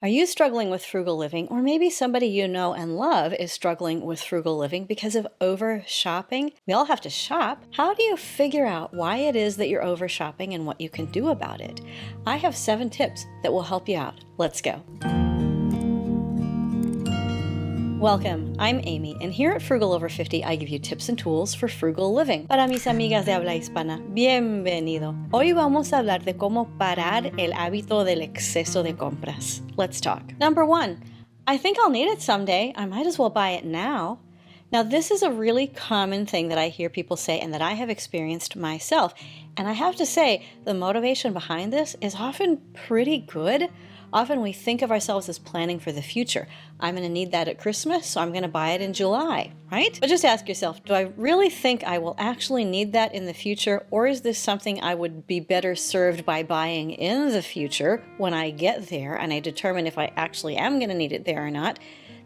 Are you struggling with frugal living, or maybe somebody you know and love is struggling with frugal living because of over shopping? We all have to shop. How do you figure out why it is that you're over shopping and what you can do about it? I have 7 tips that will help you out. Let's go. Welcome, I'm Amy, and here at Frugal Over 50, I give you tips and tools for frugal living. Para mis amigas de habla hispana, bienvenido. Hoy vamos a hablar de cómo parar el hábito del exceso de compras. Let's talk. Number 1, I think I'll need it someday. I might as well buy it now. Now, this is a really common thing that I hear people say and that I have experienced myself. And I have to say, the motivation behind this is often pretty good. Often we think of ourselves as planning for the future. I'm going to need that at Christmas, so I'm going to buy it in July, right? But just ask yourself, do I really think I will actually need that in the future, or is this something I would be better served by buying in the future when I get there and I determine if I actually am going to need it there or not?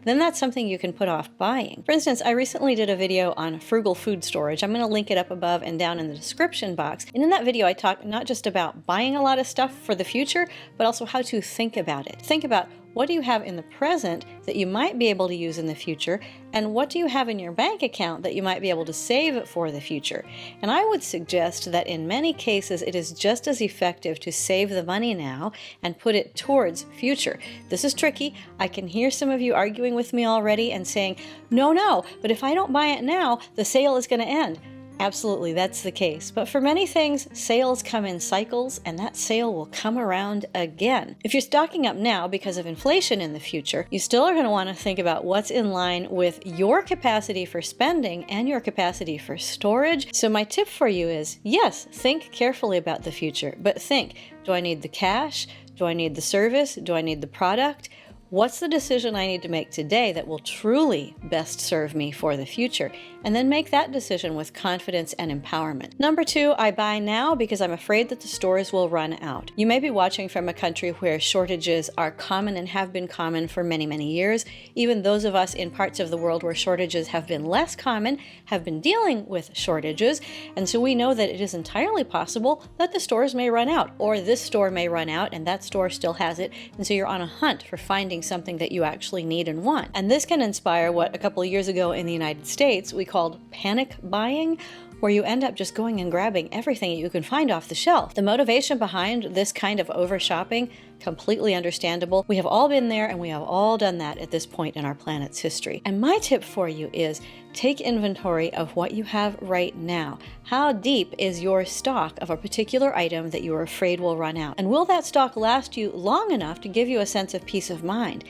Then that's something you can put off buying. For instance, I recently did a video on frugal food storage. I'm going to link it up above and down in the description box. And in that video, I talk not just about buying a lot of stuff for the future, but also how to think about it. Think about, what do you have in the present that you might be able to use in the future? And what do you have in your bank account that you might be able to save for the future? And I would suggest that in many cases, it is just as effective to save the money now and put it towards future. This is tricky. I can hear some of you arguing with me already and saying, no, but if I don't buy it now, the sale is going to end. Absolutely, that's the case. But for many things, sales come in cycles, and that sale will come around again. If you're stocking up now because of inflation in the future, you still are going to want to think about what's in line with your capacity for spending and your capacity for storage. So my tip for you is, yes, think carefully about the future, but think, do I need the cash? Do I need the service? Do I need the product? What's the decision I need to make today that will truly best serve me for the future? And then make that decision with confidence and empowerment. Number 2, I buy now because I'm afraid that the stores will run out. You may be watching from a country where shortages are common and have been common for many, many years. Even those of us in parts of the world where shortages have been less common have been dealing with shortages. And so we know that it is entirely possible that the stores may run out, or this store may run out and that store still has it. And so you're on a hunt for finding something that you actually need and want. And this can inspire what a couple of years ago in the United States we called panic buying, where you end up just going and grabbing everything that you can find off the shelf. The motivation behind this kind of over shopping, completely understandable. We have all been there and we have all done that at this point in our planet's history. And my tip for you is take inventory of what you have right now. How deep is your stock of a particular item that you are afraid will run out? And will that stock last you long enough to give you a sense of peace of mind?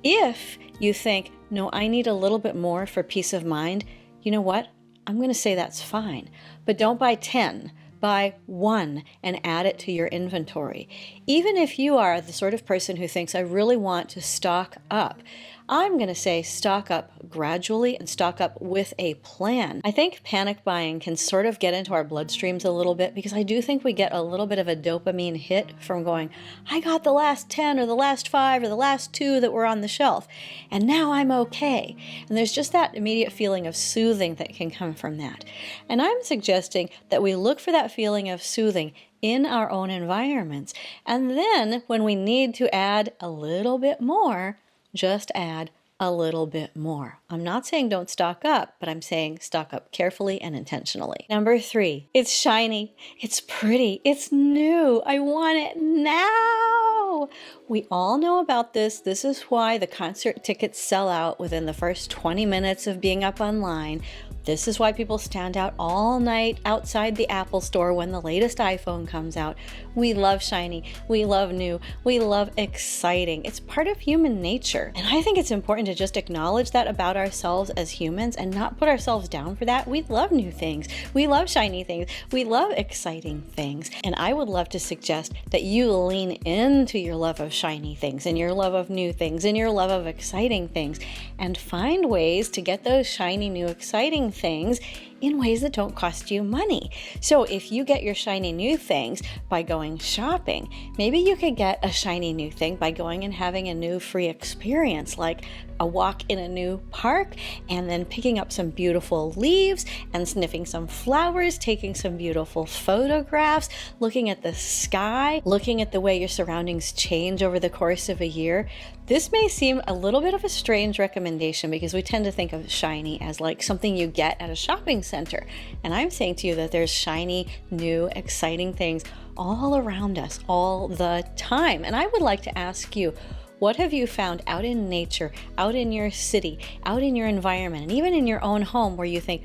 If you think, no, I need a little bit more for peace of mind, you know what? I'm going to say that's fine, but don't buy 10. Buy 1 and add it to your inventory. Even if you are the sort of person who thinks, I really want to stock up, I'm going to say stock up gradually and stock up with a plan. I think panic buying can sort of get into our bloodstreams a little bit because I do think we get a little bit of a dopamine hit from going, I got the last 10 or the last 5 or the last 2 that were on the shelf, and now I'm okay. And there's just that immediate feeling of soothing that can come from that. And I'm suggesting that we look for that feeling of soothing in our own environments. And then when we need to add a little bit more, just add a little bit more. I'm not saying don't stock up, but I'm saying stock up carefully and intentionally. Number 3, it's shiny, it's pretty, it's new. I want it now. We all know about this. This is why the concert tickets sell out within the first 20 minutes of being up online. This is why people stand out all night outside the Apple store when the latest iPhone comes out. We love shiny, we love new, we love exciting. It's part of human nature. And I think it's important to just acknowledge that about ourselves as humans and not put ourselves down for that. We love new things. We love shiny things. We love exciting things. And I would love to suggest that you lean into your love of shiny things and your love of new things and your love of exciting things and find ways to get those shiny, new, exciting things in ways that don't cost you money. So if you get your shiny new things by going shopping, maybe you could get a shiny new thing by going and having a new free experience, like a walk in a new park, and then picking up some beautiful leaves and sniffing some flowers, taking some beautiful photographs, looking at the sky, looking at the way your surroundings change over the course of a year. This may seem a little bit of a strange recommendation because we tend to think of shiny as like something you get at a shopping center. And I'm saying to you that there's shiny, new, exciting things all around us all the time. And I would like to ask you, what have you found out in nature, out in your city, out in your environment, and even in your own home where you think,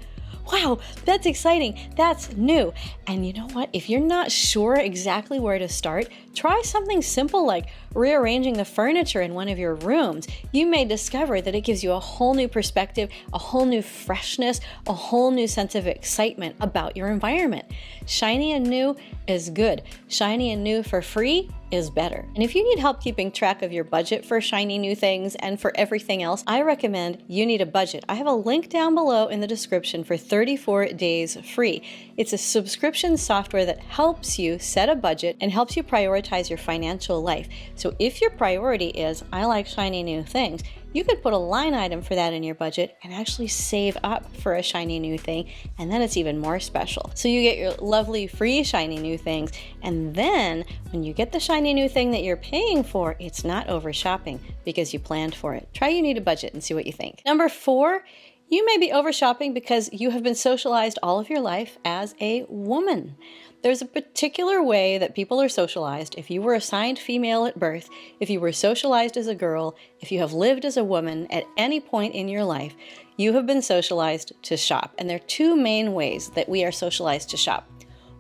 wow, that's exciting, that's new? And you know what? If you're not sure exactly where to start, try something simple like rearranging the furniture in one of your rooms. You may discover that it gives you a whole new perspective, a whole new freshness, a whole new sense of excitement about your environment. Shiny and new is good. Shiny and new for free is better. And if you need help keeping track of your budget for shiny new things and for everything else, I recommend You Need a Budget. I have a link down below in the description for 34 days free. It's a subscription software that helps you set a budget and helps you prioritize your financial life. So if your priority is, I like shiny new things, you could put a line item for that in your budget and actually save up for a shiny new thing, and then it's even more special. So you get your lovely free shiny new things, and then when you get the shiny new thing that you're paying for, it's not over shopping because you planned for it. Try You Need a Budget and see what you think. Number 4, you may be over shopping because you have been socialized all of your life as a woman. There's a particular way that people are socialized. If you were assigned female at birth, if you were socialized as a girl, if you have lived as a woman at any point in your life, you have been socialized to shop. And there are 2 main ways that we are socialized to shop.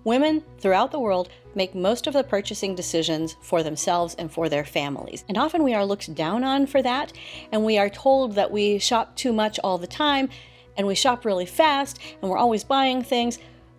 Women throughout the world make most of the purchasing decisions for themselves and for their families. And often we are looked down on for that, and we are told that we shop too much all the time, and we shop really fast, and we're always buying things.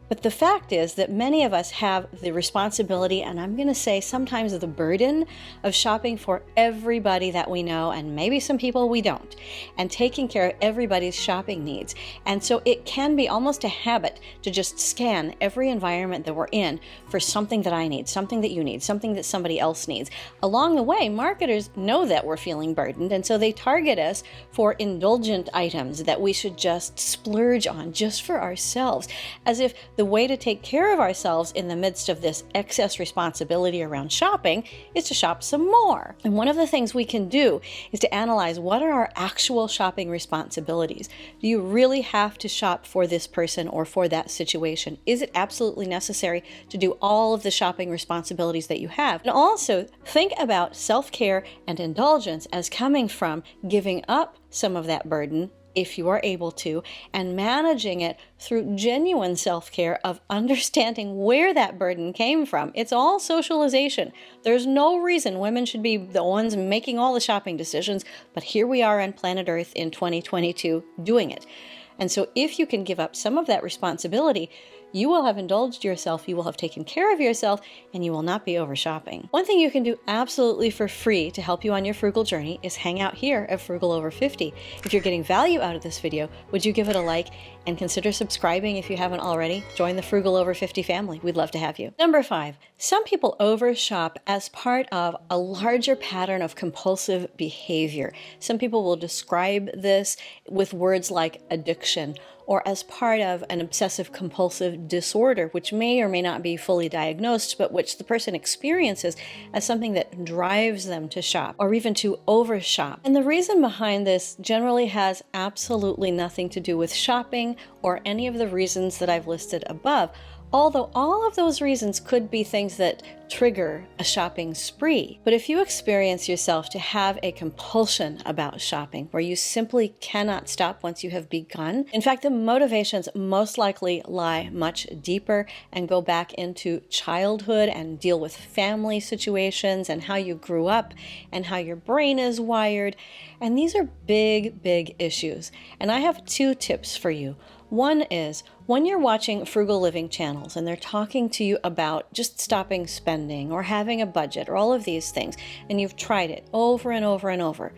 But the fact is that many of us have the responsibility, and I'm going to say sometimes the burden, of shopping for everybody that we know, and maybe some people we don't, and taking care of everybody's shopping needs. And so it can be almost a habit to just scan every environment that we're in for something that I need, something that you need, something that somebody else needs. Along the way, marketers know that we're feeling burdened, and so they target us for indulgent items that we should just splurge on just for ourselves, as if the way to take care of ourselves in the midst of this excess responsibility around shopping is to shop some more. And one of the things we can do is to analyze, what are our actual shopping responsibilities? Do you really have to shop for this person or for that situation? Is it absolutely necessary to do all of the shopping responsibilities that you have? And also think about self-care and indulgence as coming from giving up some of that burden, if you are able to, and managing it through genuine self-care of understanding where that burden came from. It's all socialization. There's no reason women should be the ones making all the shopping decisions, but here we are on planet Earth in 2022 doing it. And so if you can give up some of that responsibility, you will have indulged yourself, you will have taken care of yourself, and you will not be over shopping. One thing you can do absolutely for free to help you on your frugal journey is hang out here at Frugal Over 50. If you're getting value out of this video, would you give it a like and consider subscribing if you haven't already? Join the Frugal Over 50 family. We'd love to have you. Number 5, some people overshop as part of a larger pattern of compulsive behavior. Some people will describe this with words like addiction, or as part of an obsessive compulsive disorder, which may or may not be fully diagnosed, but which the person experiences as something that drives them to shop or even to overshop. And the reason behind this generally has absolutely nothing to do with shopping or any of the reasons that I've listed above, although all of those reasons could be things that trigger a shopping spree. But if you experience yourself to have a compulsion about shopping, where you simply cannot stop once you have begun, in fact, the motivations most likely lie much deeper and go back into childhood and deal with family situations and how you grew up and how your brain is wired. And these are big, big issues. And I have 2 tips for you. One is, when you're watching frugal living channels and they're talking to you about just stopping spending or having a budget or all of these things, and you've tried it over and over and over,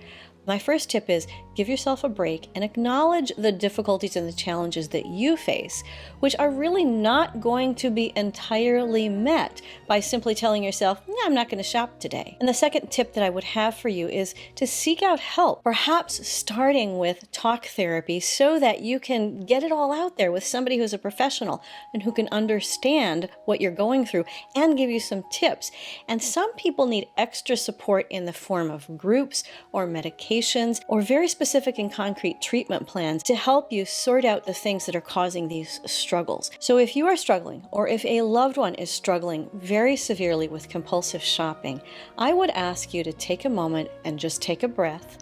My first tip is give yourself a break and acknowledge the difficulties and the challenges that you face, which are really not going to be entirely met by simply telling yourself, "No, I'm not going to shop today." And the second tip that I would have for you is to seek out help, perhaps starting with talk therapy so that you can get it all out there with somebody who's a professional and who can understand what you're going through and give you some tips. And some people need extra support in the form of groups or medications or very specific and concrete treatment plans to help you sort out the things that are causing these struggles. So if you are struggling, or if a loved one is struggling very severely with compulsive shopping, I would ask you to take a moment and just take a breath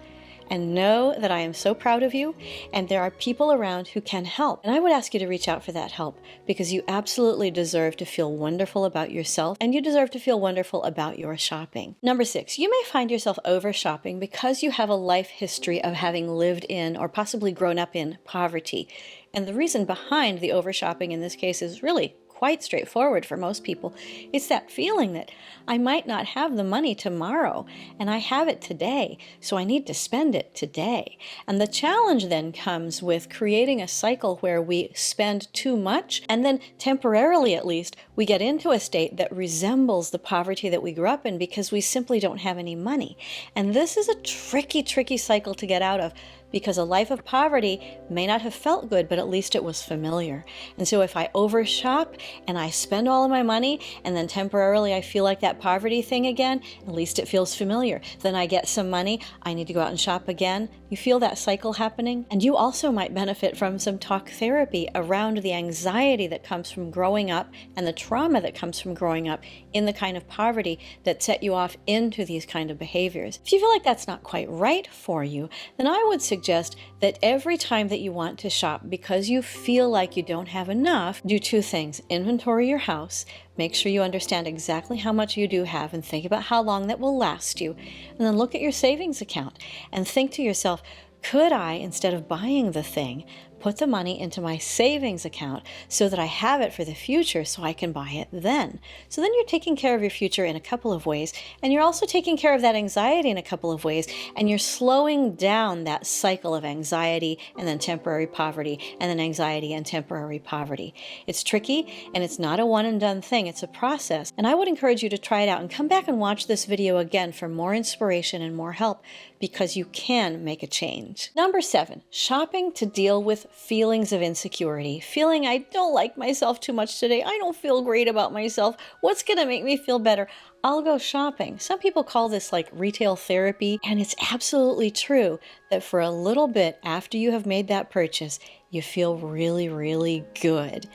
and know that I am so proud of you, and there are people around who can help. And I would ask you to reach out for that help because you absolutely deserve to feel wonderful about yourself, and you deserve to feel wonderful about your shopping. Number 6, you may find yourself over shopping because you have a life history of having lived in or possibly grown up in poverty. And the reason behind the over shopping in this case is really quite straightforward for most people. It's that feeling that I might not have the money tomorrow, and I have it today, so I need to spend it today. And the challenge then comes with creating a cycle where we spend too much, and then temporarily at least, we get into a state that resembles the poverty that we grew up in because we simply don't have any money. And this is a tricky, tricky cycle to get out of, because a life of poverty may not have felt good, but at least it was familiar. And so if I overshop and I spend all of my money and then temporarily I feel like that poverty thing again, at least it feels familiar. Then I get some money, I need to go out and shop again. You feel that cycle happening? And you also might benefit from some talk therapy around the anxiety that comes from growing up and the trauma that comes from growing up in the kind of poverty that set you off into these kind of behaviors. If you feel like that's not quite right for you, then I would suggest that every time that you want to shop because you feel like you don't have enough, do 2 things. Inventory your house. Make sure you understand exactly how much you do have and think about how long that will last you. And then look at your savings account and think to yourself, could I, instead of buying the thing, put the money into my savings account so that I have it for the future so I can buy it then? So then you're taking care of your future in a couple of ways, and you're also taking care of that anxiety in a couple of ways, and you're slowing down that cycle of anxiety and then temporary poverty and then anxiety and temporary poverty. It's tricky, and it's not a one and done thing. It's a process, and I would encourage you to try it out and come back and watch this video again for more inspiration and more help, because you can make a change. Number 7, shopping to deal with feelings of insecurity. Feeling I don't like myself too much today. I don't feel great about myself. What's going to make me feel better? I'll go shopping. Some people call this like retail therapy, and it's absolutely true that for a little bit after you have made that purchase, you feel really, really good.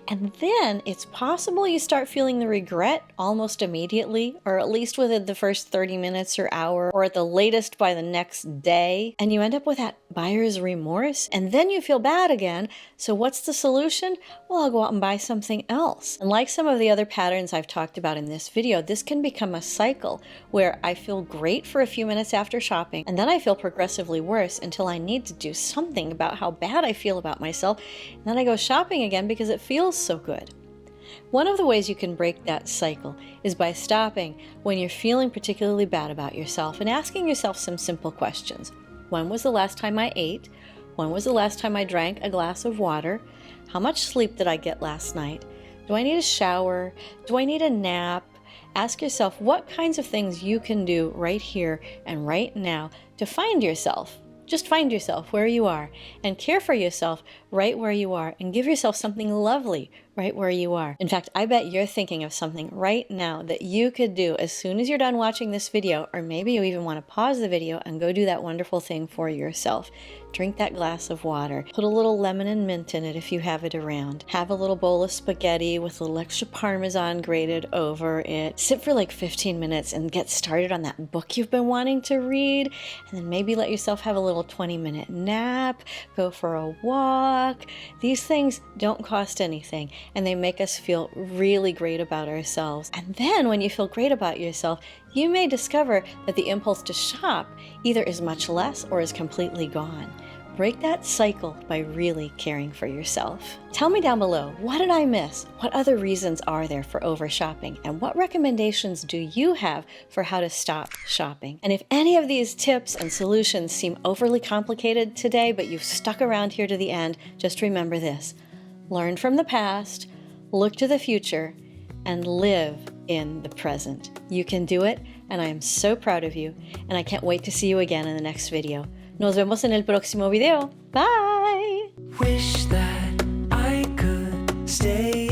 And then it's possible you start feeling the regret almost immediately, or at least within the first 30 minutes or hour, or at the latest by the next day. And you end up with that buyer's remorse, and then you feel bad again. So what's the solution? Well, I'll go out and buy something else. And like some of the other patterns I've talked about in this video, this can become a cycle where I feel great for a few minutes after shopping, and then I feel progressively worse until I need to do something about how bad I feel about myself, and then I go shopping again because it feels so good. One of the ways you can break that cycle is by stopping when you're feeling particularly bad about yourself and asking yourself some simple questions. When was the last time I ate? When was the last time I drank a glass of water? How much sleep did I get last night? Do I need a shower? Do I need a nap? Ask yourself what kinds of things you can do right here and right now to find yourself. Just find yourself where you are and care for yourself right where you are and give yourself something lovely right where you are. In fact, I bet you're thinking of something right now that you could do as soon as you're done watching this video, or maybe you even want to pause the video and go do that wonderful thing for yourself. Drink that glass of water. Put a little lemon and mint in it if you have it around. Have a little bowl of spaghetti with a little extra Parmesan grated over it. Sit for like 15 minutes and get started on that book you've been wanting to read. And then maybe let yourself have a little 20-minute nap. Go for a walk. These things don't cost anything, and they make us feel really great about ourselves. And then when you feel great about yourself, you may discover that the impulse to shop either is much less or is completely gone. Break that cycle by really caring for yourself. Tell me down below, what did I miss? What other reasons are there for overshopping? And what recommendations do you have for how to stop shopping? And if any of these tips and solutions seem overly complicated today, but you've stuck around here to the end, just remember this. Learn from the past, look to the future, and live in the present. You can do it, and I am so proud of you, and I can't wait to see you again in the next video. Nos vemos en el próximo video. Bye! Wish that I could stay